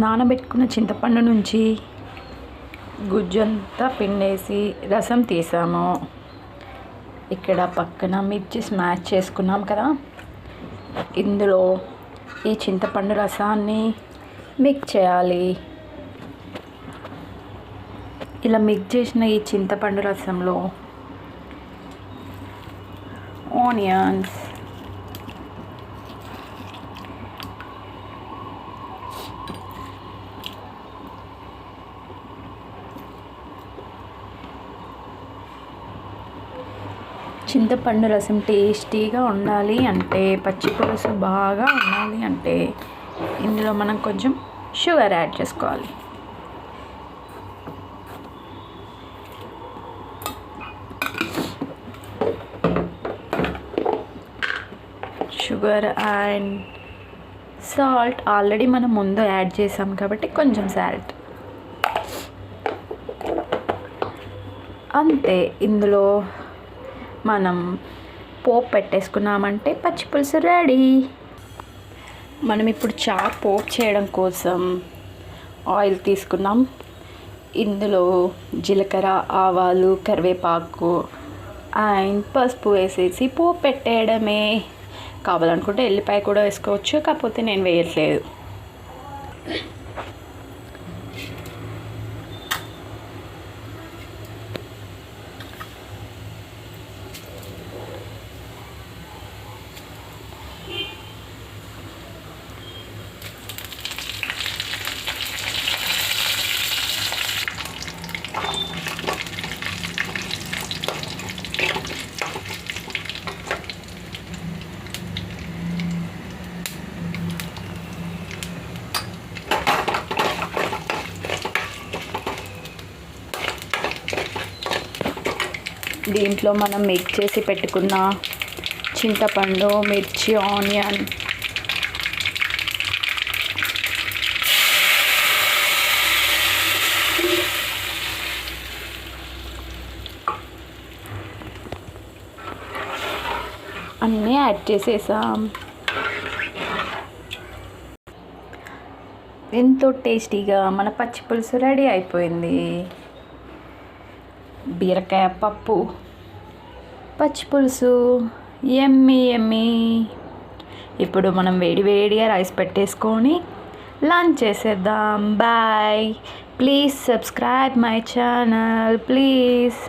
నానబెట్టుకున్న చింతపండు నుంచి గుజ్జంతా పిండేసి రసం తీసాము. ఇక్కడ పక్కన మిర్చి స్మాష్ చేసుకున్నాం కదా, ఇందులో ఈ చింతపండు రసాన్ని మిక్స్ చేయాలి. ఇలా మిక్స్ చేసిన ఈ చింతపండు రసంలో ఆనియన్స్, చింతపండు రసం టేస్టీగా ఉండాలి అంటే, పచ్చి పులుసు బాగా ఉండాలి అంటే ఇందులో మనం కొంచెం షుగర్ యాడ్ చేసుకోవాలి. షుగర్ అండ్ సాల్ట్ ఆల్రెడీ మనం ముందు యాడ్ చేసాం కాబట్టి కొంచెం సాల్ట్ అంతే. ఇందులో మనం పోపు పెట్టేసుకున్నామంటే పచ్చి పులుసు రెడీ. మనం ఇప్పుడు పోపు చేయడం కోసం ఆయిల్ తీసుకున్నాం. ఇందులో జీలకర్ర, ఆవాలు, కరివేపాకు అండ్ పసుపు వేసేసి పోపు పెట్టేయడమే. కావాలనుకుంటే ఎల్లిపాయ కూడా వేసుకోవచ్చు, కాకపోతే నేను వేయట్లేదు. దీంట్లో మనం మిక్స్ చేసి పెట్టుకున్న చింతపండు, మిర్చి, ఆనియన్, అన్నీ యాడ్ చేసేసాం. ఎంతో టేస్టీగా మన పచ్చి పులుసు రెడీ అయిపోయింది. బీరకాయ పప్పు, పచ్చి పులుసు, యమ్మీ యమ్మీ. ఇప్పుడు మనం వేడివేడిగా రైస్ పెట్టేసుకొని లంచ్ చేసేద్దాం. Bye. Please subscribe my channel please.